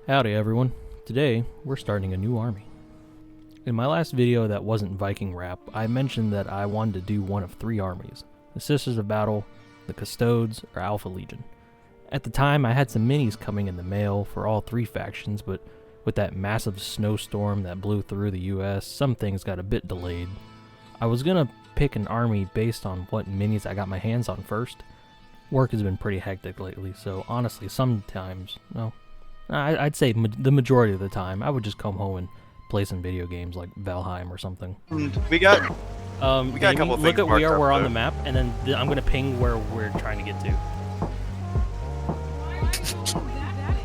Howdy everyone. Today, we're starting a new army. In my last video that wasn't Viking rap, I mentioned that I wanted to do one of three armies: the Sisters of Battle, the Custodes, or Alpha Legion. At the time, I had some minis coming in the mail for all three factions, but with that massive snowstorm that blew through the US, some things got a bit delayed. I was gonna pick an army based on what minis I got my hands on first. Work has been pretty hectic lately, so honestly, sometimes, I'd say the majority of the time, I would just come home and play some video games like Valheim or something. We got a couple of things. Look at where we're on the map, and then I'm gonna ping where we're trying to get to.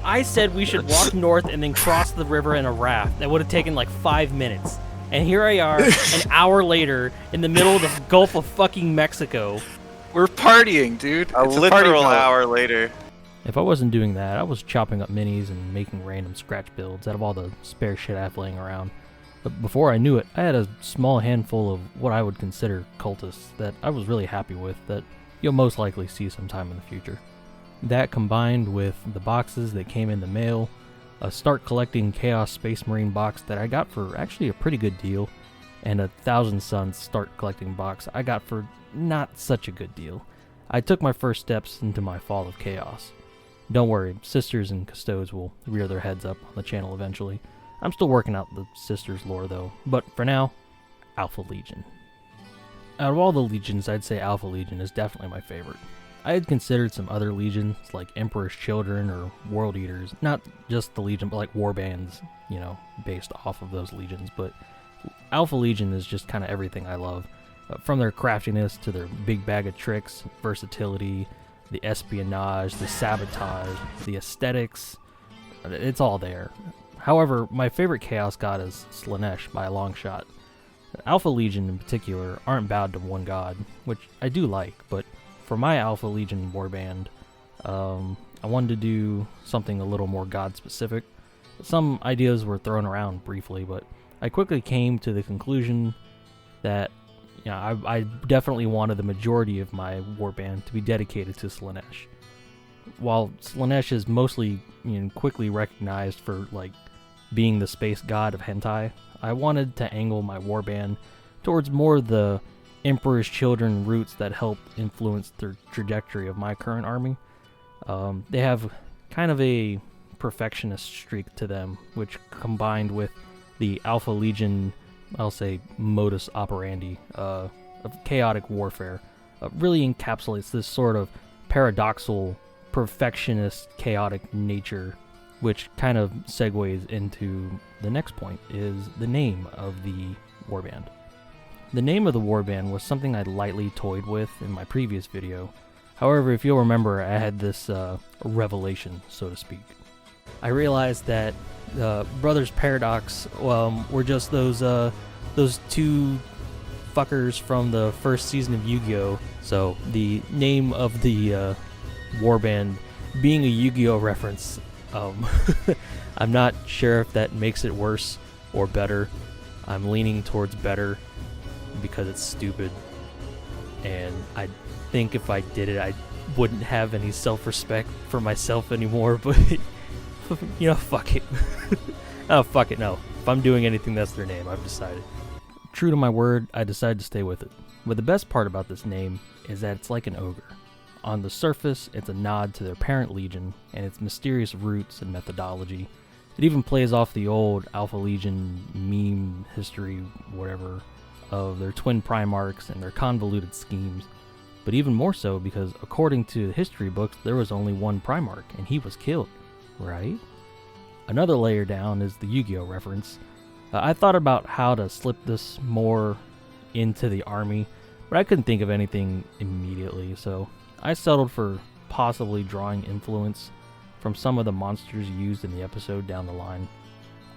I said we should walk north and then cross the river in a raft. That would have taken like 5 minutes. And here I are, an hour later, in the middle of the Gulf of fucking Mexico. We're partying, dude. It's a literal hour later. If I wasn't doing that, I was chopping up minis and making random scratch builds out of all the spare shit I have laying around. But before I knew it, I had a small handful of what I would consider cultists that I was really happy with that you'll most likely see sometime in the future. That combined with the boxes that came in the mail, a Start Collecting Chaos Space Marine box that I got for actually a pretty good deal, and a 1000 Suns Start Collecting box I got for not such a good deal, I took my first steps into my fall of chaos. Don't worry, Sisters and Custodes will rear their heads up on the channel eventually. I'm still working out the Sisters lore though, but for now, Alpha Legion. Out of all the legions, I'd say Alpha Legion is definitely my favorite. I had considered some other legions, like Emperor's Children or World Eaters, not just the Legion, but like Warbands, based off of those legions, but Alpha Legion is just kind of everything I love. From their craftiness to their big bag of tricks, versatility, the espionage, the sabotage, the aesthetics, it's all there. However, my favorite Chaos God is Slaanesh by a long shot. Alpha Legion in particular aren't bowed to one god, which I do like, but for my Alpha Legion warband, I wanted to do something a little more god-specific. Some ideas were thrown around briefly, but I quickly came to the conclusion that I definitely wanted the majority of my warband to be dedicated to Slaanesh. While Slaanesh is mostly quickly recognized for being the space god of hentai, I wanted to angle my warband towards more the Emperor's Children roots that helped influence the trajectory of my current army. They have kind of a perfectionist streak to them, which combined with the Alpha Legion, I'll say, modus operandi of chaotic warfare, really encapsulates this sort of paradoxical, perfectionist, chaotic nature, which kind of segues into the next point, is the name of the warband. The name of the warband was something I lightly toyed with in my previous video. However, if you'll remember, I had this revelation, so to speak. I realized that Brothers Paradox were just those two fuckers from the first season of Yu-Gi-Oh! So the name of the warband being a Yu-Gi-Oh! Reference, I'm not sure if that makes it worse or better. I'm leaning towards better because it's stupid, and I think if I did it, I wouldn't have any self-respect for myself anymore, but fuck it. Oh, fuck it, no. If I'm doing anything, that's their name, I've decided. True to my word, I decided to stay with it. But the best part about this name is that it's like an ogre. On the surface, it's a nod to their parent legion and its mysterious roots and methodology. It even plays off the old Alpha Legion meme history, whatever, of their twin Primarchs and their convoluted schemes. But even more so because, according to the history books, there was only one Primarch, and he was killed, right? Another layer down is the Yu-Gi-Oh! Reference. I thought about how to slip this more into the army, but I couldn't think of anything immediately, so I settled for possibly drawing influence from some of the monsters used in the episode down the line.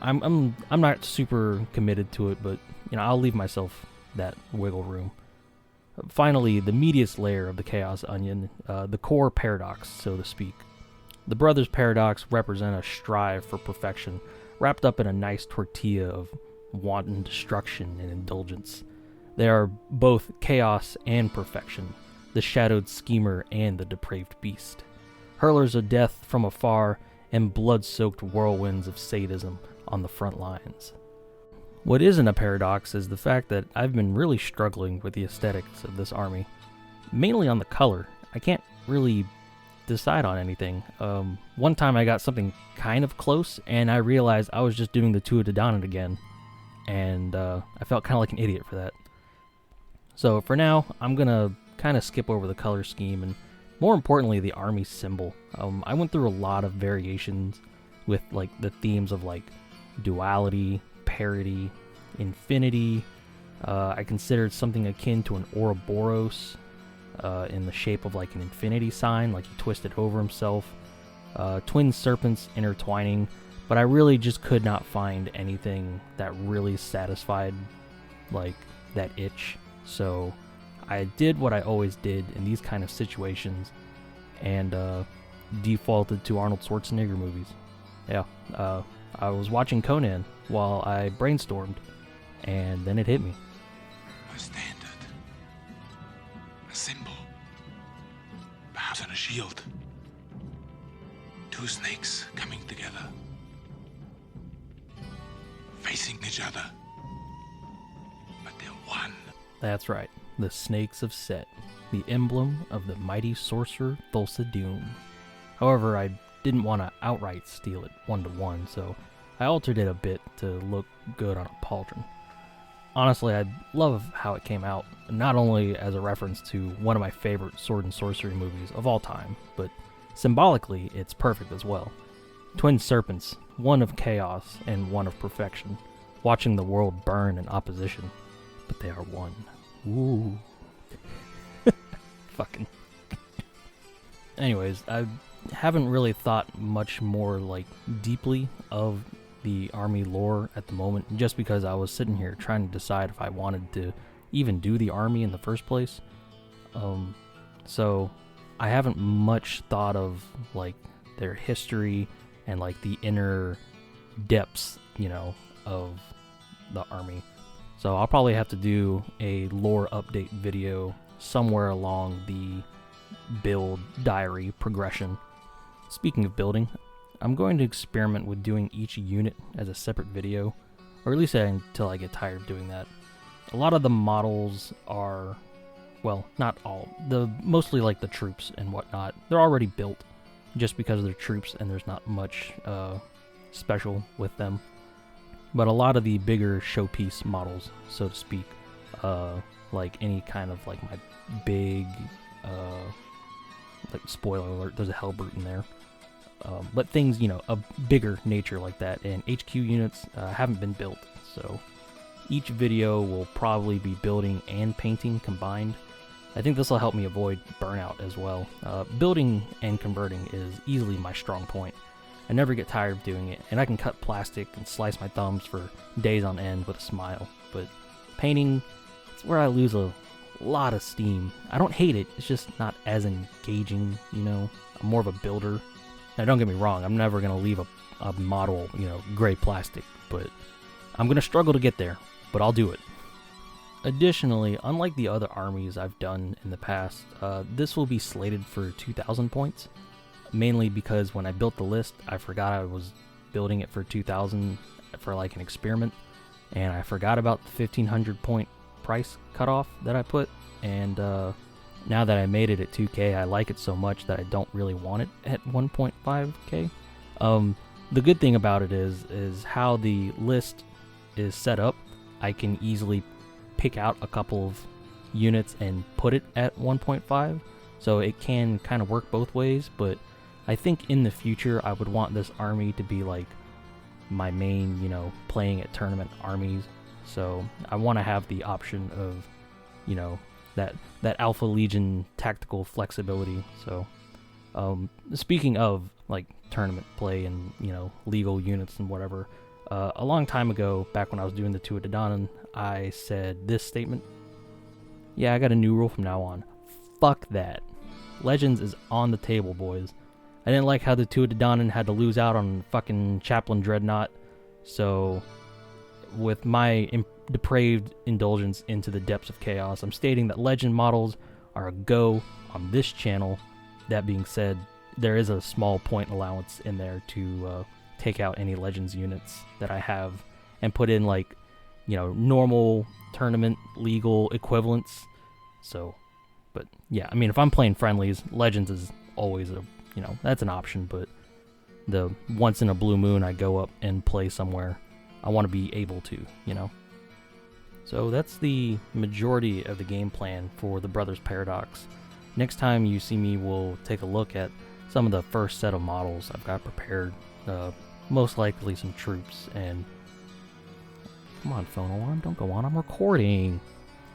I'm not super committed to it, but I'll leave myself that wiggle room. Finally, the meatiest layer of the Chaos Onion, the core paradox, so to speak. The Brothers Paradox represent a strive for perfection, wrapped up in a nice tortilla of wanton destruction and indulgence. They are both chaos and perfection, the shadowed schemer and the depraved beast. Hurlers of death from afar and blood-soaked whirlwinds of sadism on the front lines. What isn't a paradox is the fact that I've been really struggling with the aesthetics of this army, mainly on the color. I can't really decide on anything. One time I got something kind of close, and I realized I was just doing the Tuatha again, and I felt kind of like an idiot for that. So for now, I'm gonna kind of skip over the color scheme and, more importantly, the army symbol. I went through a lot of variations with like the themes of like duality, parity, infinity. I considered something akin to an Ouroboros in the shape of like an infinity sign, like he twisted over himself. Twin serpents intertwining, but I really just could not find anything that really satisfied like that itch. So I did what I always did in these kind of situations and defaulted to Arnold Schwarzenegger movies. Yeah, I was watching Conan while I brainstormed, and then it hit me. A standard. A symbol. Perhaps on a shield. Two snakes coming together. Facing each other. But they're one. That's right, the Snakes of Set, the emblem of the mighty sorcerer Thulsa Doom. However, I didn't want to outright steal it 1-to-1, so I altered it a bit to look good on a pauldron. Honestly, I love how it came out, not only as a reference to one of my favorite sword and sorcery movies of all time, but symbolically, it's perfect as well. Twin serpents, one of chaos and one of perfection, watching the world burn in opposition, but they are one. Ooh. Fucking. Anyways, I haven't really thought much more like deeply of the army lore at the moment, just because I was sitting here trying to decide if I wanted to even do the army in the first place. So I haven't much thought of like their history and like the inner depths, you know, of the army. So I'll probably have to do a lore update video somewhere along the build diary progression. Speaking of building, I'm going to experiment with doing each unit as a separate video, or at least until I get tired of doing that. A lot of the models are, well, not all, mostly like the troops and whatnot, they're already built just because they're troops and there's not much special with them. But a lot of the bigger showpiece models, so to speak, like any kind of like my big, like spoiler alert, there's a Hellbrute in there. But things, you know, of bigger nature like that, and HQ units haven't been built, so each video will probably be building and painting combined. I think this will help me avoid burnout as well. Building and converting is easily my strong point. I never get tired of doing it, and I can cut plastic and slice my thumbs for days on end with a smile. But painting, it's where I lose a lot of steam. I don't hate it, it's just not as engaging, you know. I'm more of a builder. Now don't get me wrong, I'm never going to leave a model, you know, gray plastic, but I'm going to struggle to get there, but I'll do it. Additionally, unlike the other armies I've done in the past, this will be slated for 2,000 points. Mainly because when I built the list, I forgot I was building it for 2,000 for like an experiment, and I forgot about the 1,500 point price cutoff that I put, and now that I made it at 2K, I like it so much that I don't really want it at 1.5K. The good thing about it is how the list is set up. I can easily pick out a couple of units and put it at 1.5, so it can kind of work both ways, but I think in the future I would want this army to be like my main, you know, playing at tournament armies. So I want to have the option of, you know, that Alpha Legion tactical flexibility. So speaking of like tournament play and, you know, legal units and whatever, a long time ago, back when I was doing the Tuatha, I said this statement. Yeah, I got a new rule from now on. Fuck that. Legends is on the table, boys. I didn't like how the Tuatha had to lose out on fucking Chaplain Dreadnought, so with my depraved indulgence into the depths of chaos, I'm stating that legend models are a go on this channel. That being said, there is a small point allowance in there to take out any Legends units that I have and put in, like, you know, normal tournament legal equivalents. So, but yeah, I mean, if I'm playing friendlies, Legends is always a, you know, that's an option, but the once in a blue moon I go up and play somewhere, I want to be able to, you know. So that's the majority of the game plan for the Brothers Paradox. Next time you see me, we'll take a look at some of the first set of models I've got prepared. Most likely some troops, and come on, phone alarm, don't go on, I'm recording.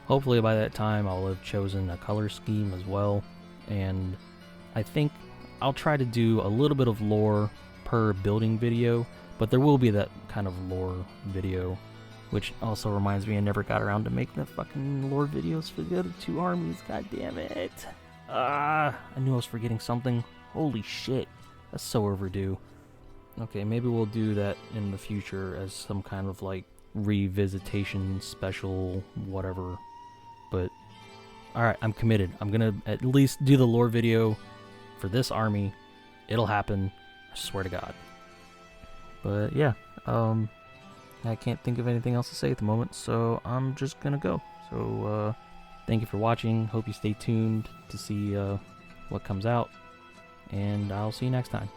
Hopefully by that time I'll have chosen a color scheme as well, and I think I'll try to do a little bit of lore per building video, but there will be that kind of lore video, which also reminds me I never got around to make the fucking lore videos for the other two armies, god damn it. I knew I was forgetting something. Holy shit, that's so overdue. Okay, maybe we'll do that in the future as some kind of like revisitation special, whatever. But alright, I'm committed. I'm gonna at least do the lore video for this army. It'll happen, I swear to God. But yeah, I can't think of anything else to say at the moment, so I'm just gonna go. So thank you for watching. Hope you stay tuned to see what comes out, and I'll see you next time.